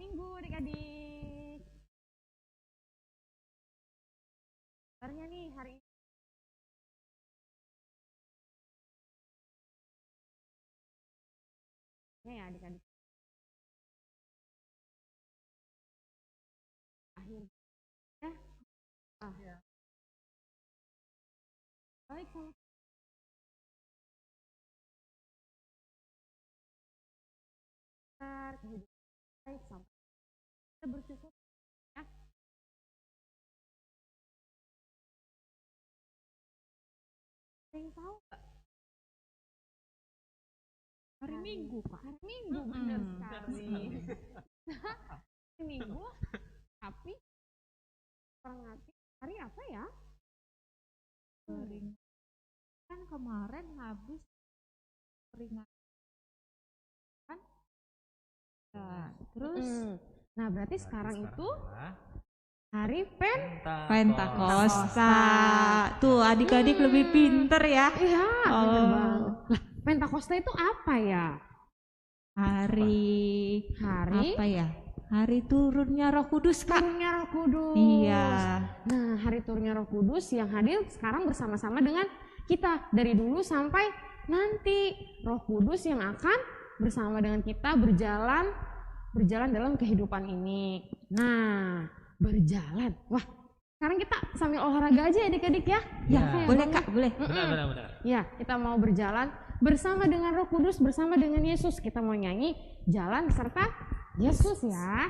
Minggu adik-adik. Kabarnya nih hari ini ya adik-adik. Akhir ya. Ya. Baik sama kehidupan baik sampai kita bersyukur ya. Yang tahu gak? Hari Minggu Pak. Hari Minggu benar sekali. Hari Minggu tapi peringati hari apa ya? Kan kemarin habis peringatan ya, terus nah berarti sekarang itu hari Pentakosta. Tuh adik-adik lebih pinter ya. Iya, pinter banget. Lah, Pentakosta itu apa ya? Hari apa ya? Hari turunnya Roh Kudus, Kak. Turunnya Roh Kudus. Iya. Nah, hari turunnya Roh Kudus yang hadir sekarang bersama-sama dengan kita dari dulu sampai nanti. Roh Kudus yang akan bersama dengan kita berjalan dalam kehidupan ini. Nah, berjalan. Wah, sekarang kita sambil olahraga aja adik-adik ya. Ya, boleh Kak, boleh. Benar. Ya, kita mau berjalan bersama dengan Roh Kudus, bersama dengan Yesus. Kita mau nyanyi jalan serta Yesus ya.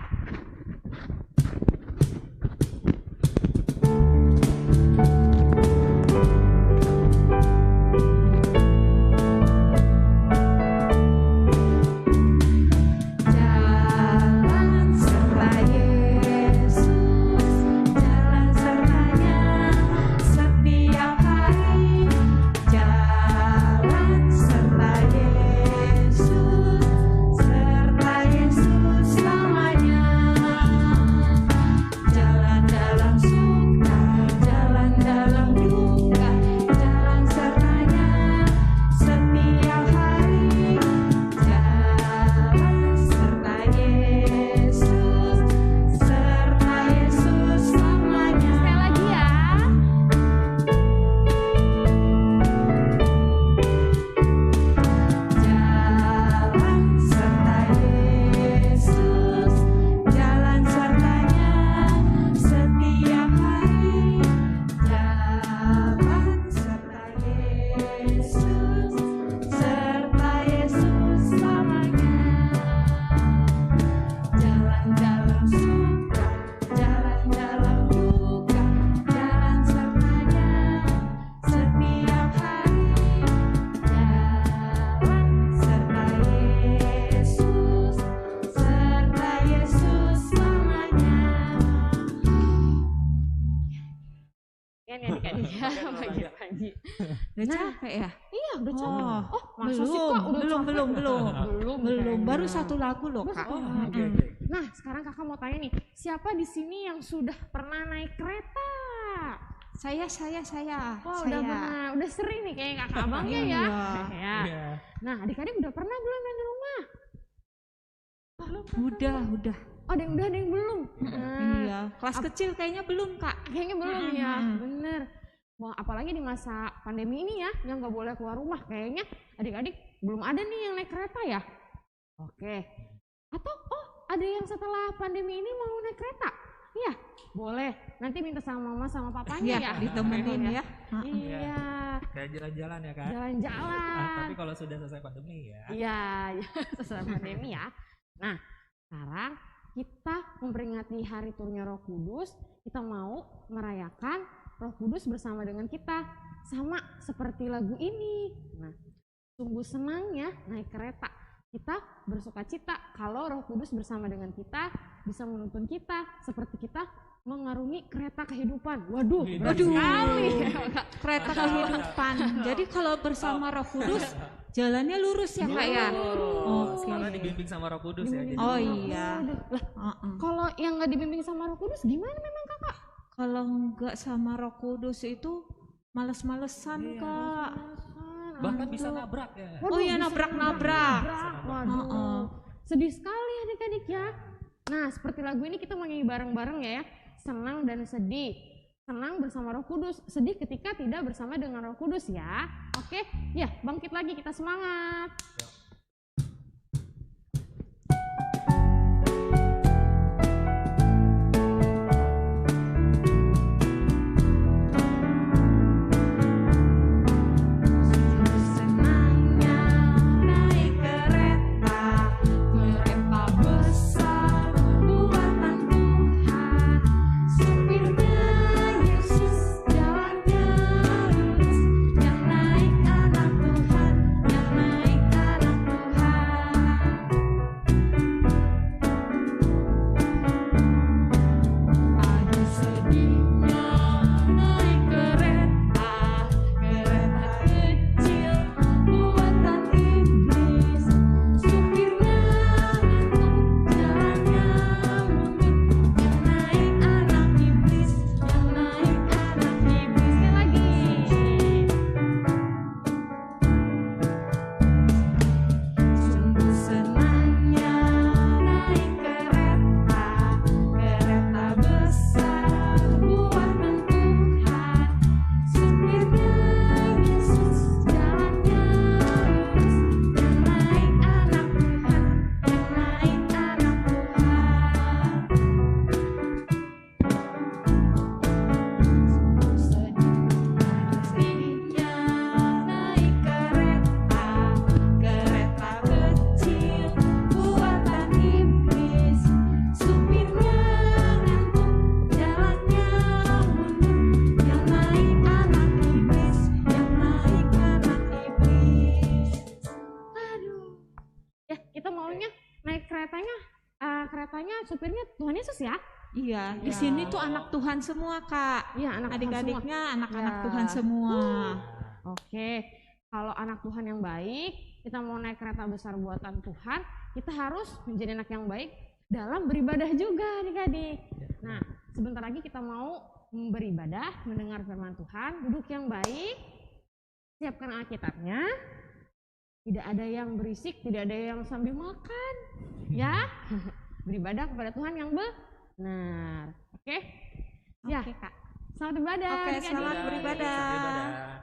Udah capek ya? Iya, udah capek. Oh, masa sih Kak udah belum. Baru satu lagu loh Kak. Nah, sekarang Kakak mau tanya nih, siapa di sini yang sudah pernah naik kereta? Saya. Oh, udah pernah, udah sering nih kayak kakak abangnya ya. Ya. Nah, adik-adik udah pernah belum main di rumah? Udah. Oh, ada yang belum. Iya, kelas kecil kayaknya belum Kak. Kayaknya belum ya, bener. Wah, apalagi di masa pandemi ini ya, yang nggak boleh keluar rumah. Kayaknya adik-adik belum ada nih yang naik kereta ya. Oke. Atau ada yang setelah pandemi ini mau naik kereta? Iya, boleh. Nanti minta sama mama sama papanya ya. Ditemenin ya. Iya. Kayak jalan-jalan ya Kak. Jalan-jalan. Tapi kalau sudah selesai pandemi ya. Iya, selesai pandemi ya. Nah, sekarang kita memperingati hari turunnya Roh Kudus. Kita mau merayakan Roh Kudus bersama dengan kita, sama seperti lagu ini. Nah, sungguh senangnya naik kereta. Kita bersuka cita kalau Roh Kudus bersama dengan kita bisa menuntun kita seperti kita mengarungi kereta kehidupan. Waduh, berat sekali. Kereta kehidupan. Jadi kalau bersama Roh Kudus jalannya lurus ya Kak ya. Karena dibimbing sama Roh Kudus ya. Oh iya. Lah, kalau yang nggak dibimbing sama Roh Kudus gimana memang Kakak? Kalau nggak sama Roh Kudus itu males-malesan Kak. Bahkan bisa nabrak ya. Waduh, nabrak. Waduh, sedih sekali adik-adik ya. Nah, seperti lagu ini kita mau nyanyi bareng-bareng ya. Senang dan sedih. Senang bersama Roh Kudus, sedih ketika tidak bersama dengan Roh Kudus ya. Oke, ya bangkit lagi, kita semangat. Keretanya supirnya Tuhan Yesus ya? Iya, di sini tuh anak Tuhan semua, Kak. Iya, anak adik-adiknya anak-anak Ya. Tuhan semua. Oke, kalau anak Tuhan yang baik, kita mau naik kereta besar buatan Tuhan, kita harus menjadi anak yang baik dalam beribadah juga adik-adik. Nah, sebentar lagi kita mau beribadah, mendengar firman Tuhan, duduk yang baik, siapkan Alkitabnya, tidak ada yang berisik, tidak ada yang sambil makan, ya. Beribadah kepada Tuhan yang benar. Oke? Ya, Oke, Kak. selamat beribadah. Oke, adik-adik. selamat beribadah.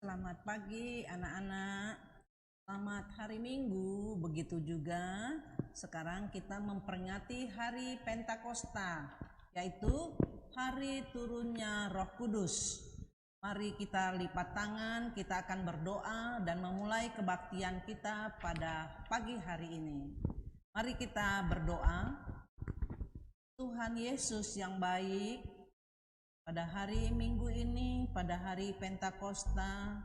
Selamat pagi anak-anak, selamat hari Minggu. Begitu juga sekarang kita memperingati hari Pentakosta, yaitu hari turunnya Roh Kudus. Mari kita lipat tangan, kita akan berdoa dan memulai kebaktian kita pada pagi hari ini. Mari kita berdoa. Tuhan Yesus yang baik, pada hari Minggu ini, pada hari Pentakosta,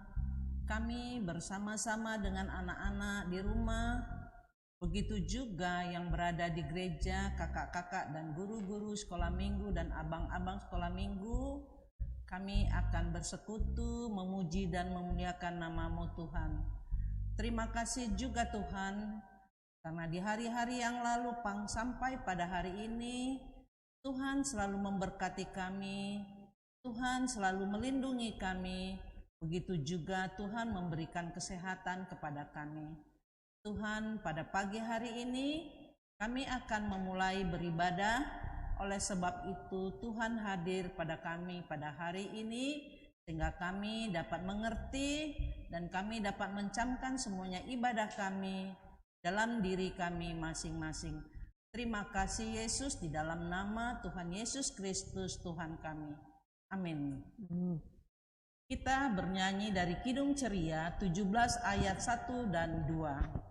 kami bersama-sama dengan anak-anak di rumah, begitu juga yang berada di gereja, kakak-kakak dan guru-guru sekolah minggu dan abang-abang sekolah minggu, kami akan bersekutu, memuji dan memuliakan nama-Mu Tuhan. Terima kasih juga Tuhan, karena di hari-hari yang lalu sampai pada hari ini, Tuhan selalu memberkati kami, Tuhan selalu melindungi kami, begitu juga Tuhan memberikan kesehatan kepada kami. Tuhan, pada pagi hari ini kami akan memulai beribadah, oleh sebab itu Tuhan hadir pada kami pada hari ini, sehingga kami dapat mengerti dan kami dapat mencamkan semuanya ibadah kami dalam diri kami masing-masing. Terima kasih Yesus, di dalam nama Tuhan Yesus Kristus Tuhan kami. Amin. Kita bernyanyi dari Kidung Ceria 17 ayat 1 dan 2.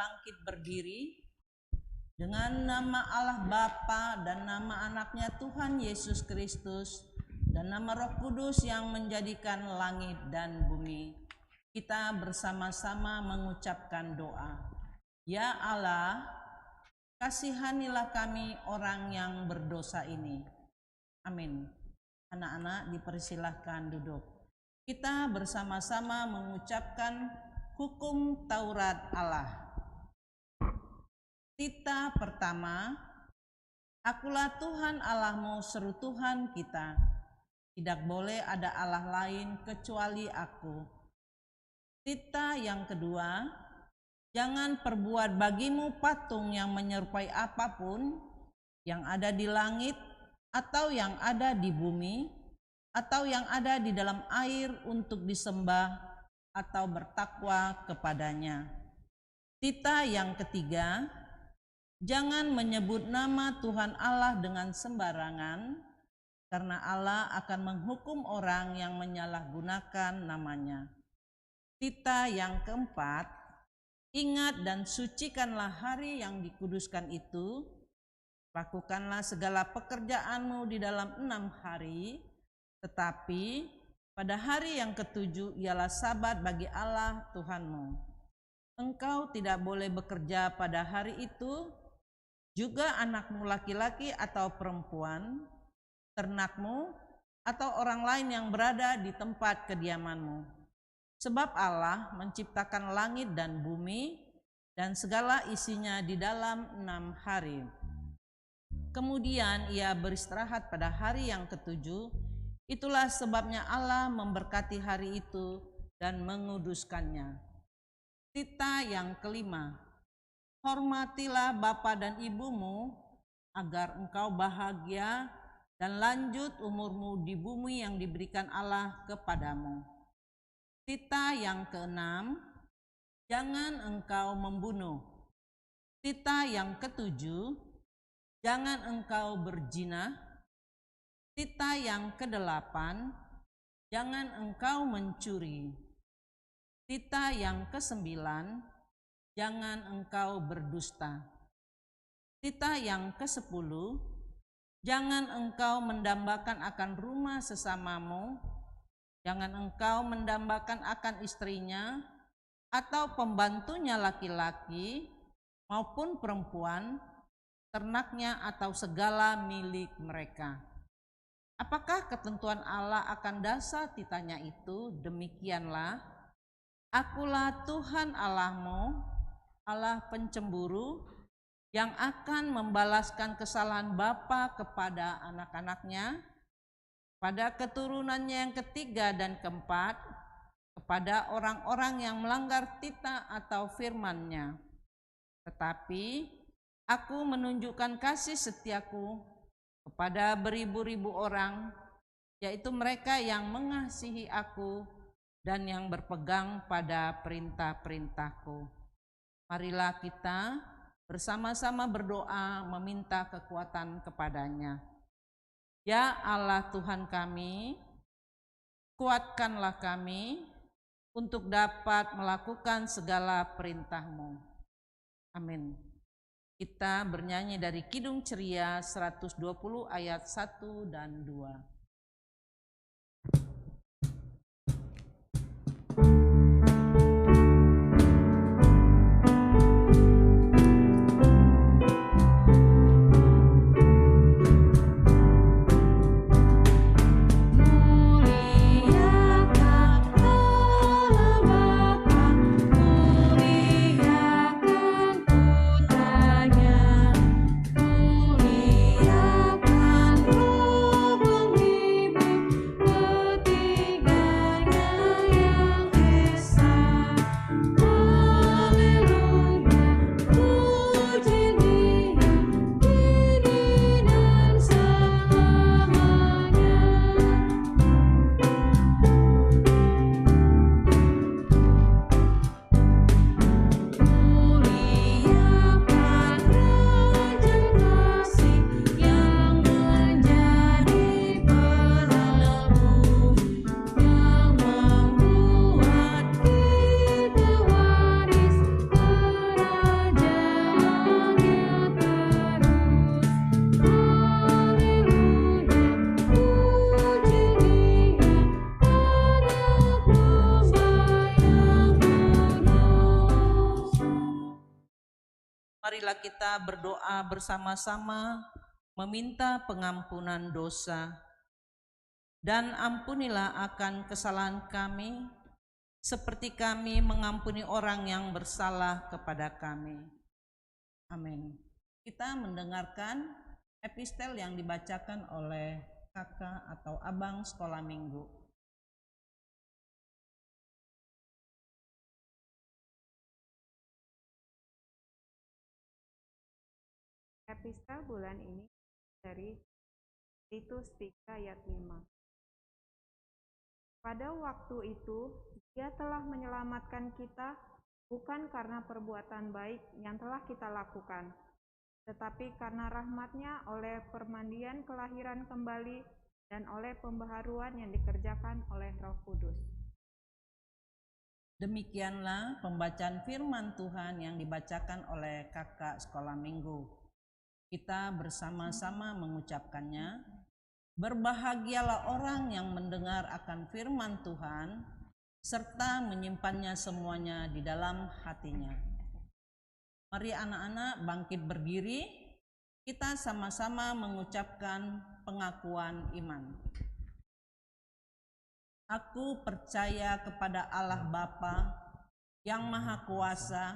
bangkit berdiri dengan nama Allah Bapa dan nama anaknya Tuhan Yesus Kristus dan nama Roh Kudus yang menjadikan langit dan bumi. Kita bersama-sama mengucapkan doa. Ya Allah, kasihanilah kami orang yang berdosa ini. Amin. Anak-anak dipersilahkan duduk. Kita bersama-sama mengucapkan hukum Taurat Allah. Tita pertama, Akulah Tuhan Allahmu, seru Tuhan kita. Tidak boleh ada Allah lain kecuali Aku. Tita yang kedua, jangan perbuat bagimu patung yang menyerupai apapun yang ada di langit atau yang ada di bumi atau yang ada di dalam air untuk disembah atau bertakwa kepadanya. Tita yang ketiga, jangan menyebut nama Tuhan Allah dengan sembarangan, karena Allah akan menghukum orang yang menyalahgunakan namanya. Tita yang keempat, ingat dan sucikanlah hari yang dikuduskan itu, lakukanlah segala pekerjaanmu di dalam 6 hari, tetapi pada hari yang ketujuh ialah sabat bagi Allah Tuhanmu. Engkau tidak boleh bekerja pada hari itu, juga anakmu laki-laki atau perempuan, ternakmu, atau orang lain yang berada di tempat kediamanmu. Sebab Allah menciptakan langit dan bumi dan segala isinya di dalam 6 hari. Kemudian ia beristirahat pada hari yang ketujuh. Itulah sebabnya Allah memberkati hari itu dan menguduskannya. Tita yang kelima, hormatilah bapa dan ibumu agar engkau bahagia dan lanjut umurmu di bumi yang diberikan Allah kepadamu. Tita yang keenam, jangan engkau membunuh. Tita yang ketujuh, jangan engkau berzina. Tita yang kedelapan, jangan engkau mencuri. Tita yang kesembilan, jangan engkau berdusta. Tita yang ke-10, jangan engkau mendambakan akan rumah sesamamu, jangan engkau mendambakan akan istrinya, atau pembantunya laki-laki maupun perempuan, ternaknya atau segala milik mereka. Apakah ketentuan Allah akan dasar titanya itu? Demikianlah, Akulah Tuhan Allahmu, Allah pencemburu, yang akan membalaskan kesalahan bapa kepada anak-anaknya, pada keturunannya yang ketiga dan keempat, kepada orang-orang yang melanggar tita atau firman-Nya. Tetapi Aku menunjukkan kasih setiaku kepada beribu-ribu orang, yaitu mereka yang mengasihi Aku dan yang berpegang pada perintah-perintahku. Marilah kita bersama-sama berdoa meminta kekuatan kepadanya. Ya Allah Tuhan kami, kuatkanlah kami untuk dapat melakukan segala perintah-Mu. Amin. Kita bernyanyi dari Kidung Ceria 120 ayat 1 dan 2. Muliakan Roh Bumi Marilah kita berdoa bersama-sama meminta pengampunan dosa. Dan ampunilah akan kesalahan kami, seperti kami mengampuni orang yang bersalah kepada kami. Amin. Kita mendengarkan epistel yang dibacakan oleh kakak atau abang sekolah minggu. Epistel bulan ini dari Titus 3 ayat 5. Pada waktu itu, Dia telah menyelamatkan kita bukan karena perbuatan baik yang telah kita lakukan, tetapi karena rahmat-Nya oleh permandian kelahiran kembali dan oleh pembaharuan yang dikerjakan oleh Roh Kudus. Demikianlah pembacaan firman Tuhan yang dibacakan oleh kakak sekolah minggu. Kita bersama-sama mengucapkannya. Berbahagialah orang yang mendengar akan firman Tuhan serta menyimpannya semuanya di dalam hatinya. Mari anak-anak bangkit berdiri, kita sama-sama mengucapkan pengakuan iman. Aku percaya kepada Allah Bapa yang Maha Kuasa,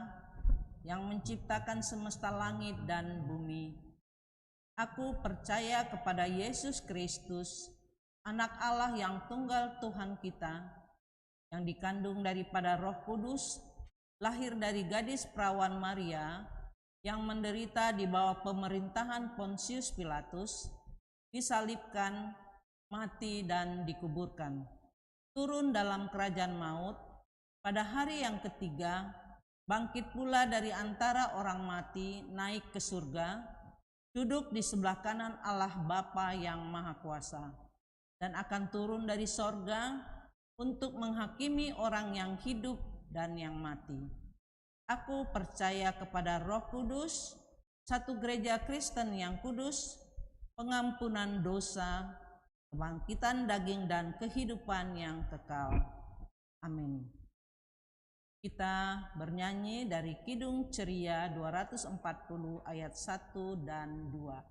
yang menciptakan semesta langit dan bumi. Aku percaya kepada Yesus Kristus, Anak Allah yang tunggal Tuhan kita, yang dikandung daripada Roh Kudus, lahir dari gadis perawan Maria, yang menderita di bawah pemerintahan Pontius Pilatus, disalibkan, mati dan dikuburkan, turun dalam kerajaan maut, pada hari yang ketiga, bangkit pula dari antara orang mati, naik ke surga, duduk di sebelah kanan Allah Bapa yang Maha Kuasa, dan akan turun dari sorga untuk menghakimi orang yang hidup dan yang mati. Aku percaya kepada Roh Kudus, satu gereja Kristen yang kudus, pengampunan dosa, kebangkitan daging dan kehidupan yang kekal. Amin. Kita bernyanyi dari Kidung Ceria 240 ayat 1 dan 2.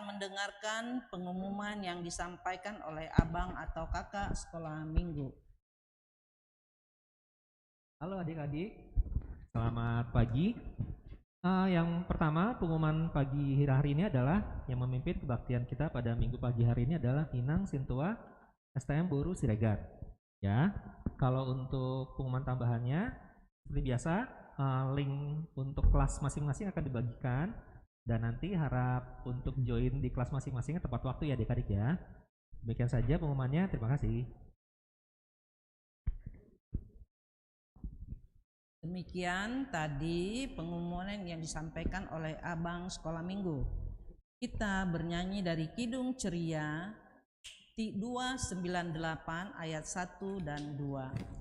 Mendengarkan pengumuman yang disampaikan oleh abang atau kakak sekolah minggu. Halo adik-adik, selamat pagi. Yang pertama pengumuman pagi hari ini adalah yang memimpin kebaktian kita pada minggu pagi hari ini adalah Inang Sintua STM Boru Siregar. Ya, kalau untuk pengumuman tambahannya seperti biasa link untuk kelas masing-masing akan dibagikan. Dan nanti harap untuk join di kelas masing-masingnya tepat waktu ya adik-adik ya. Demikian saja pengumumannya, terima kasih. Demikian tadi pengumuman yang disampaikan oleh abang sekolah minggu. Kita bernyanyi dari Kidung Ceria 298 ayat 1 dan 2.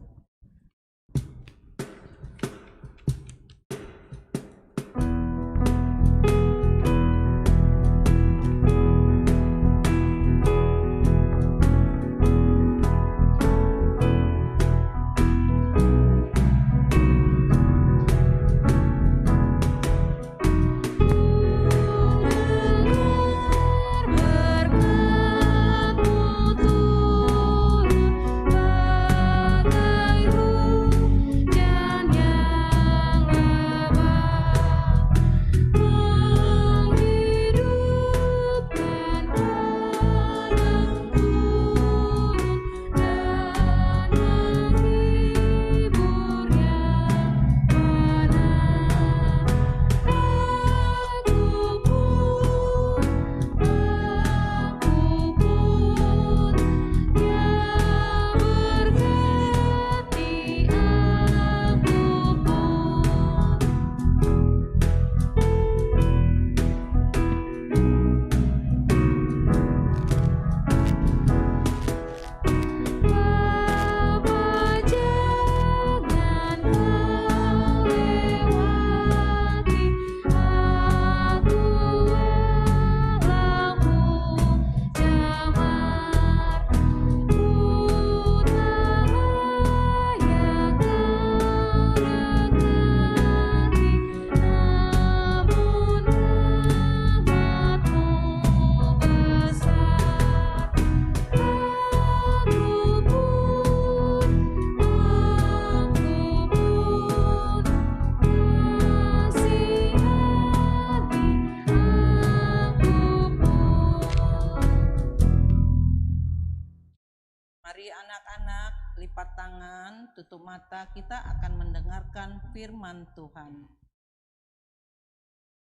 anak-anak, lipat tangan, tutup mata, kita akan mendengarkan firman Tuhan.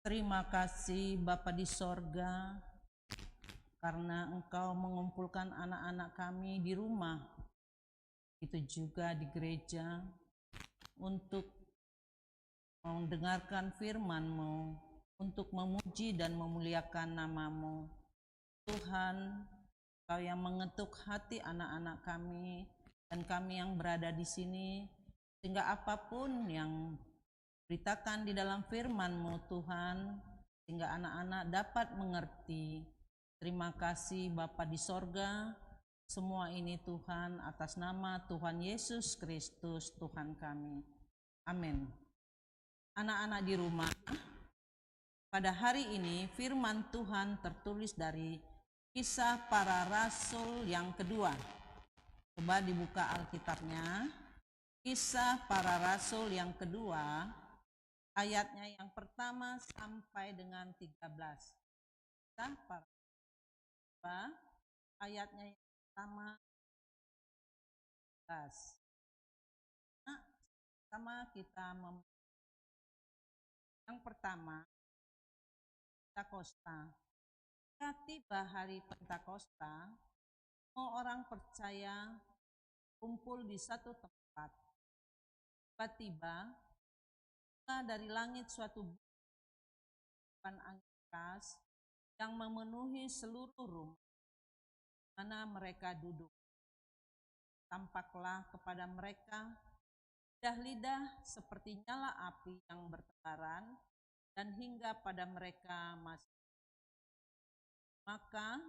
Terima kasih Bapa di sorga, karena Engkau mengumpulkan anak-anak kami di rumah, itu juga di gereja, untuk mendengarkan firman-Mu, untuk memuji dan memuliakan nama-Mu. Tuhan, Kau yang mengetuk hati anak-anak kami dan kami yang berada di sini, sehingga apapun yang beritakan di dalam firman-Mu Tuhan, sehingga anak-anak dapat mengerti. Terima kasih Bapa di sorga, semua ini Tuhan atas nama Tuhan Yesus Kristus Tuhan kami. Amin. Anak-anak di rumah, pada hari ini firman Tuhan tertulis dari Kisah Para Rasul yang kedua. Coba dibuka Alkitabnya. Kisah Para Rasul yang kedua, ayatnya yang pertama sampai dengan 13. Kisah Para Rasul, ayatnya yang pertama 13. Nah, sama kita yang pertama, Pentakosta. Tiba hari Pentakosta, semua orang percaya kumpul di satu tempat. Tiba-tiba dari langit suatu bukan angin keras yang memenuhi seluruh rumah mana mereka duduk. Tampaklah kepada mereka lidah-lidah seperti nyala api yang bertebaran dan hingga pada mereka masing. Maka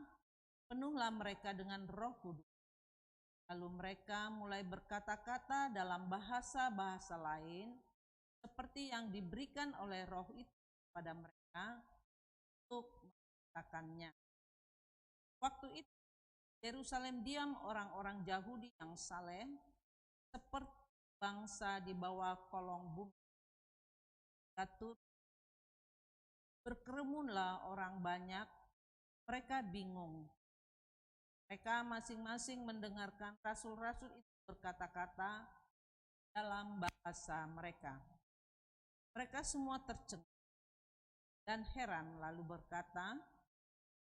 penuhlah mereka dengan Roh Kudus. Lalu mereka mulai berkata-kata dalam bahasa-bahasa lain seperti yang diberikan oleh Roh itu kepada mereka untuk mengatakannya. Waktu itu Yerusalem diam orang-orang Yahudi yang saleh seperti bangsa di bawah kolong bumi. Berkerumunlah orang banyak, mereka bingung. Mereka masing-masing mendengarkan rasul-rasul itu berkata-kata dalam bahasa mereka. Mereka semua tercengang dan heran lalu berkata,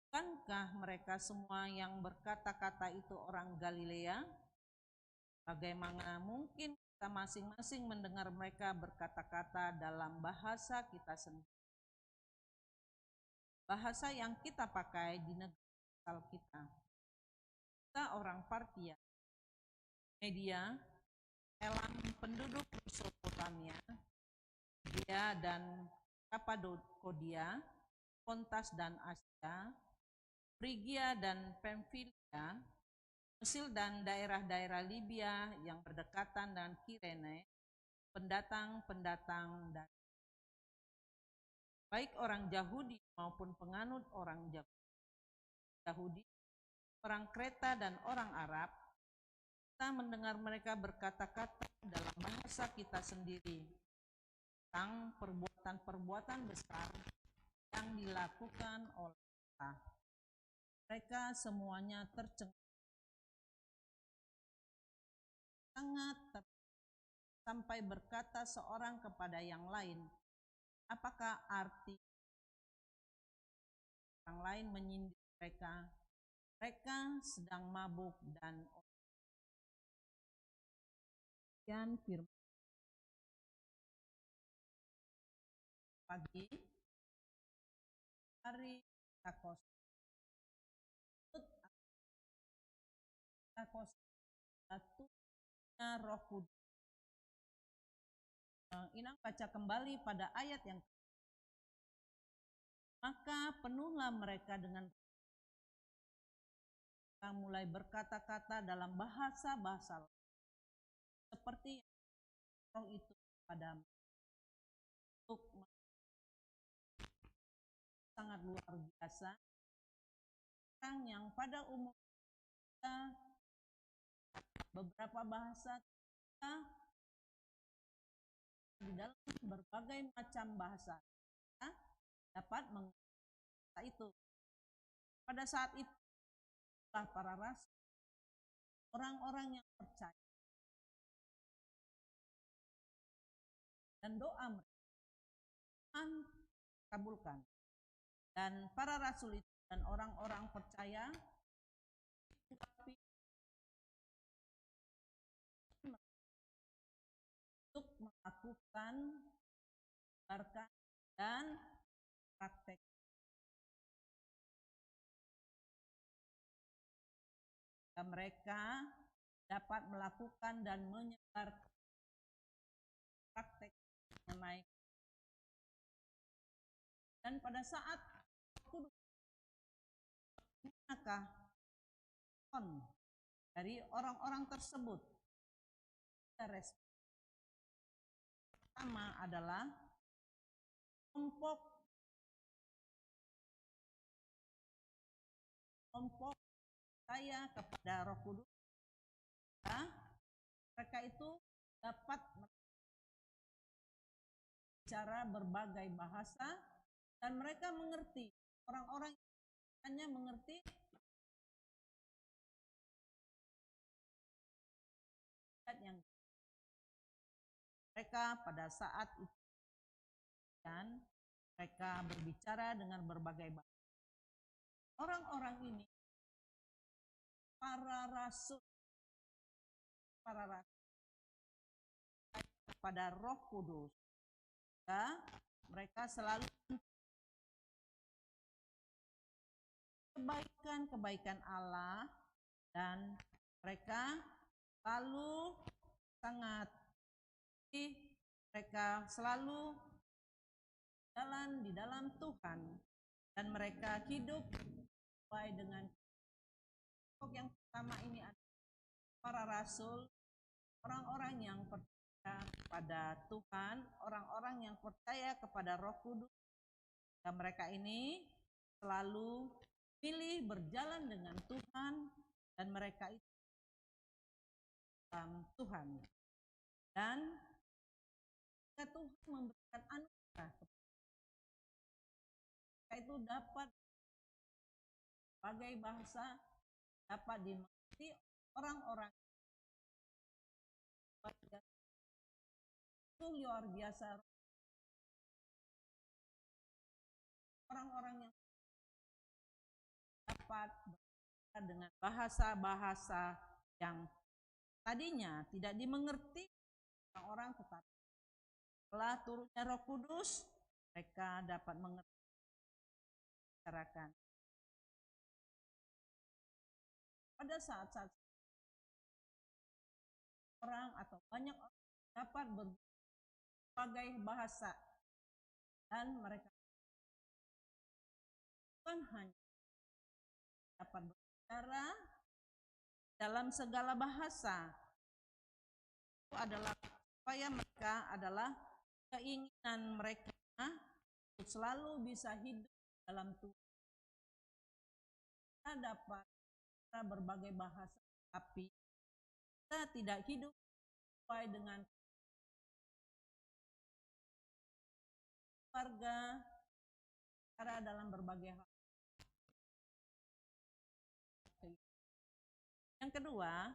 bukankah mereka semua yang berkata-kata itu orang Galilea? Bagaimana mungkin kita masing-masing mendengar mereka berkata-kata dalam bahasa kita sendiri? Bahasa yang kita pakai di negeri asal kita. Kita orang Partia, Media, Elam penduduk Mesopotamia, Dia dan Kapadokia, Pontas dan Asia, Frigia dan Pamfilia, Mesir dan daerah-daerah Libya yang berdekatan dan Kirene, pendatang-pendatang dan baik orang Yahudi maupun penganut orang Yahudi, orang Kreta dan orang Arab, kita mendengar mereka berkata-kata dalam bahasa kita sendiri tentang perbuatan-perbuatan besar yang dilakukan oleh kita. Mereka semuanya tercengang sangat sampai berkata seorang kepada yang lain, apakah arti orang lain menyindir mereka? Mereka sedang mabuk dan firman pagi hari Pentakosta Roh Kudus. Inang baca kembali pada ayat yang maka penuhlah mereka dengan mulai berkata-kata dalam bahasa-bahasa seperti Roh itu pada untuk sangat luar biasa. Orang yang pada umumnya beberapa bahasa kita di dalam berbagai macam bahasa kita dapat mengerti itu. Pada saat itu para rasul orang-orang yang percaya dan doa mereka Tuhan kabulkan. Dan para rasul itu dan orang-orang percaya untuk melakukan, menyebarkan, dan praktek. Dan mereka dapat melakukan dan menyebarkan praktek mengenai. Dan pada saat Kudus, manakah respon dari orang-orang tersebut? Respon pertama adalah kelompok percaya kepada Roh Kudus. Mereka itu dapat bicara berbagai bahasa dan mereka mengerti. Orang-orang hanya mengerti yang mereka pada saat itu dan mereka berbicara dengan berbagai bahasa. Orang-orang ini para rasul kepada Roh Kudus. Ya, mereka selalu kebaikan Allah dan mereka selalu mereka selalu jalan di dalam Tuhan dan mereka hidup sesuai dengan yang pertama ini adalah para rasul, orang-orang yang percaya kepada Tuhan, orang-orang yang percaya kepada Roh Kudus. Dan mereka ini selalu pilih berjalan dengan Tuhan dan mereka itu dalam Tuhan. Dan Tuhan memberikan anugerah mereka itu dapat berbagai bahasa, dapat dimengerti orang-orang itu luar biasa. Orang-orang yang dapat berbicara dengan bahasa-bahasa yang tadinya tidak dimengerti orang-orang, tetapi setelah turunnya Roh Kudus mereka dapat mengerti, bicarakan. Pada saat-saat orang atau banyak orang dapat berbagai bahasa dan mereka bukan hanya dapat berbicara dalam segala bahasa, itu adalah supaya mereka adalah keinginan mereka untuk selalu bisa hidup dalam Tuhan. Kita dapat berbagai bahasa, tapi kita tidak hidup sesuai dengan keluarga, cara dalam berbagai hal. Yang kedua,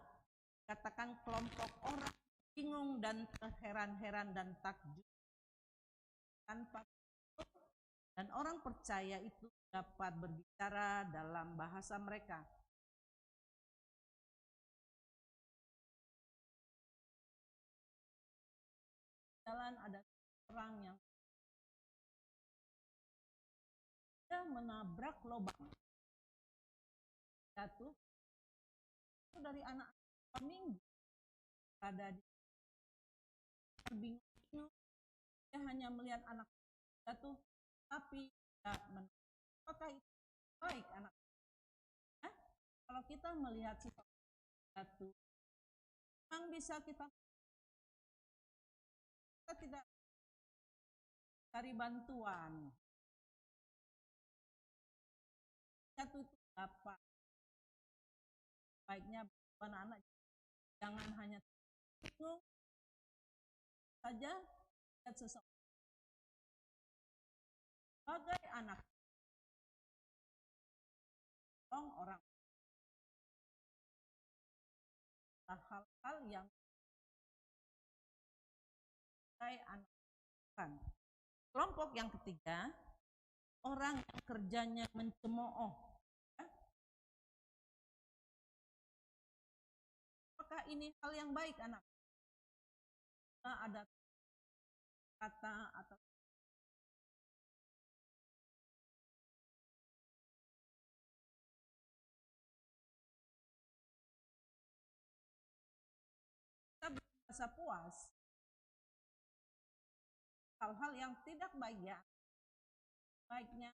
katakan kelompok orang bingung dan terheran-heran dan takjub tanpa dan orang percaya itu dapat berbicara dalam bahasa mereka. Jalan ada orang yang menabrak lubang, jatuh. Itu dari anak minggu ada di bingung, dia hanya melihat anak jatuh, tapi tidak apakah itu baik anak? Kalau kita melihat situasi jatuh, memang bisa kita tidak cari bantuan. Jatuh itu apa? Baiknya anak-anak jangan hanya bingung saja lihat seseorang sebagai anak orang hal-hal yang anak kan. Kelompok yang ketiga, orang yang kerjanya mencemooh. Apakah ini hal yang baik, anak? Ada kata atau kita merasa puas hal-hal yang tidak baik ya, baiknya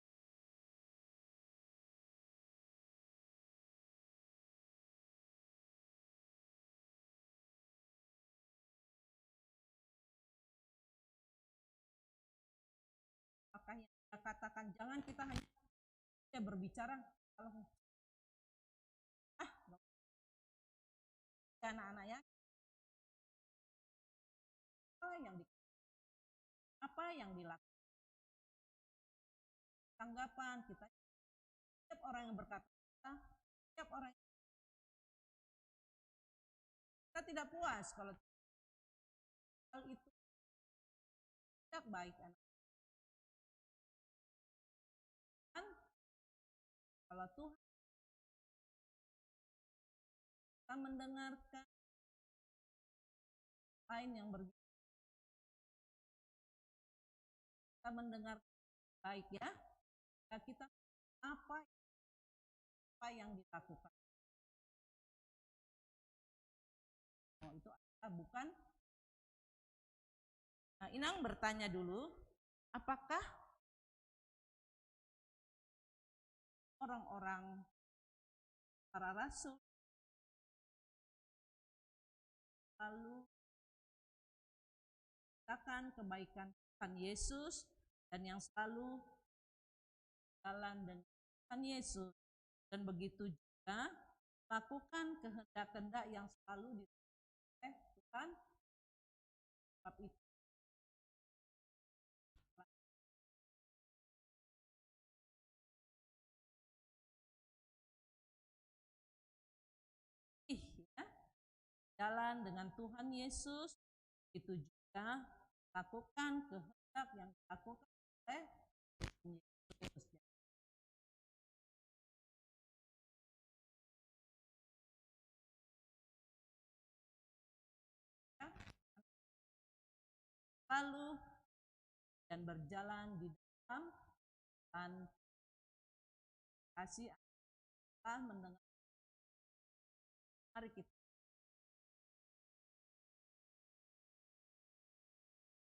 apakah yang kita katakan, jangan kita hanya berbicara kalau anak-anak ya, apa yang dilakukan, tanggapan kita, setiap orang yang berkata, setiap orang kita tidak puas kalau hal itu tidak baik, anak. Kalau Tuhan kita mendengarkan lain yang berbeda, kita mendengar baik ya, kita apa yang dilakukan. Oh, itu bukan. Nah, Inang bertanya dulu, apakah orang-orang para rasul lalu katakan kebaikan Tuhan Yesus dan yang selalu jalan dengan Tuhan Yesus, dan begitu juga lakukan kehendak-kehendak yang selalu dilakukan Tuhan. Sebab itu ya, jalan dengan Tuhan Yesus, itu juga lakukan kehendak yang dilakukan oleh Yesus. Lalu dan berjalan di dalam kasih Allah, mendengar. Mari kita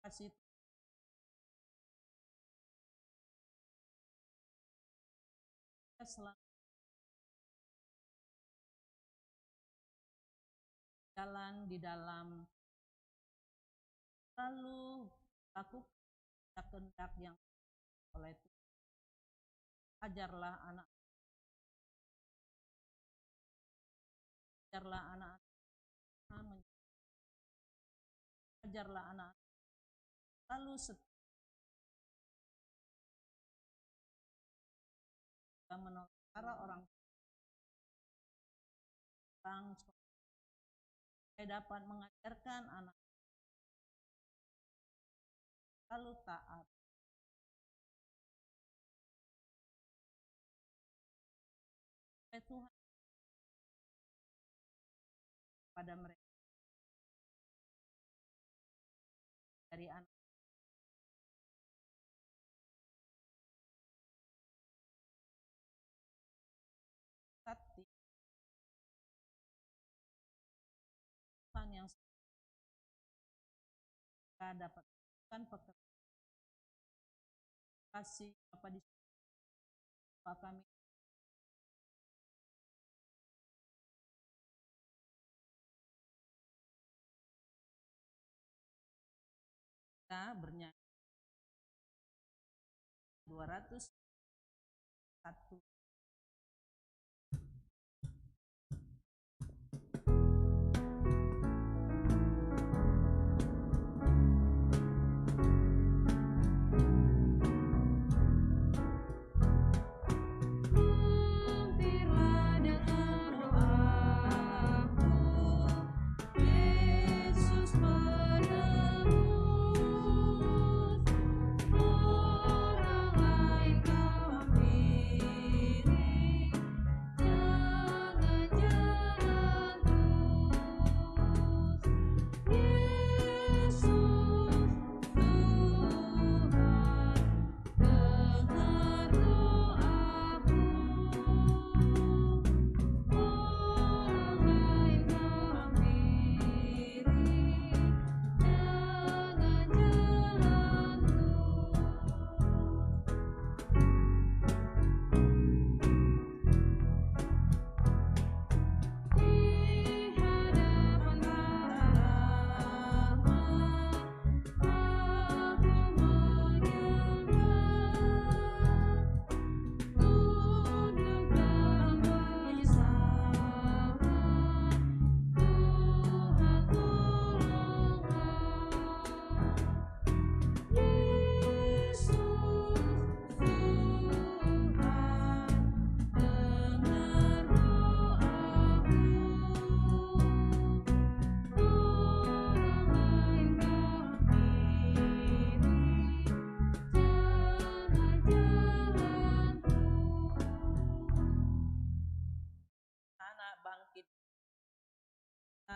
kasih selalu jalan di dalam, lalu lakukan kehendak yang oleh Tuhan. Ajarlah anak-anak lalu setelah menolak para orang supaya dapat mengajarkan anak lalu taat Tuhan pada mereka dari anak hati Tuhan yang kita dapat pekerjaan kasih apa di kami kita bernyanyi 201.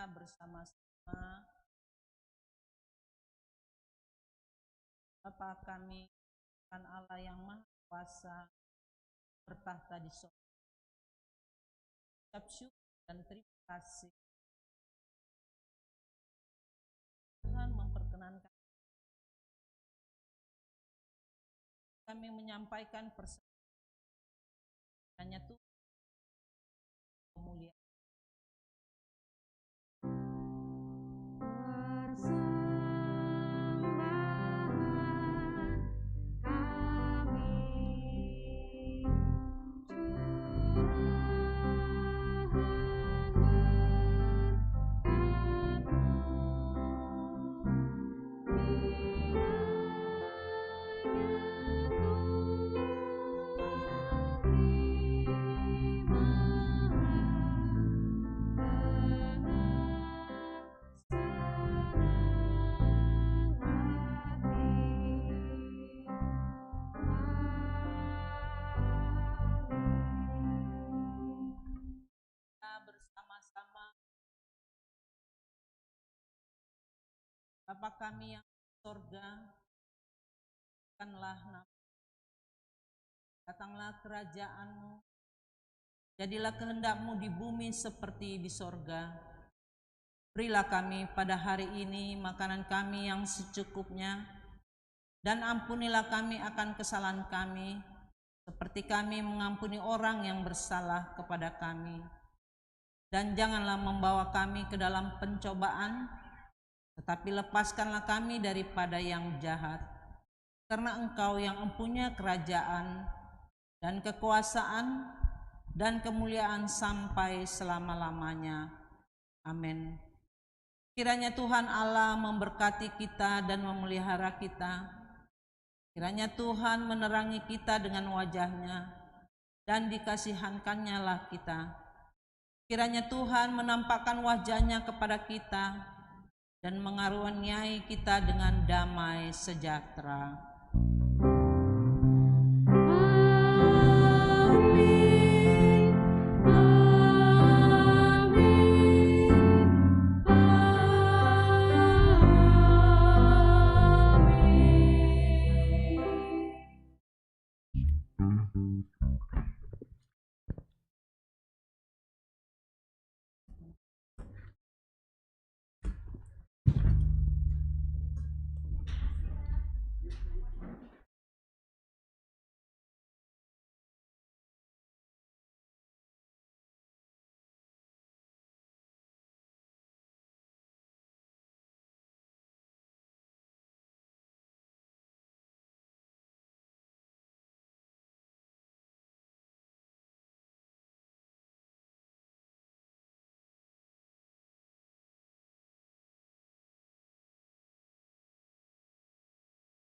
kita bersama-sama. Bapa kami, Tuhan Allah yang Maha Kuasa, bertahta di sorga. Ucap syukur dan terima kasih. Tuhan memperkenankan kami menyampaikan persembahan Tuhan kemuliaan. Bersama-sama. Bapa kami yang di sorga, bukanlah nama, datanglah kerajaan-Mu, jadilah kehendak-Mu di bumi seperti di sorga. Berilah kami pada hari ini makanan kami yang secukupnya, dan ampunilah kami akan kesalahan kami, seperti kami mengampuni orang yang bersalah kepada kami. Dan janganlah membawa kami ke dalam pencobaan, tetapi lepaskanlah kami daripada yang jahat. Karena Engkau yang mempunyai kerajaan dan kekuasaan dan kemuliaan sampai selama-lamanya. Amin. Kiranya Tuhan Allah memberkati kita dan memelihara kita. Kiranya Tuhan menerangi kita dengan wajah-Nya dan dikasihankannya lah kita. Kiranya Tuhan menampakkan wajah-Nya kepada kita dan mengaruniai kita dengan damai sejahtera.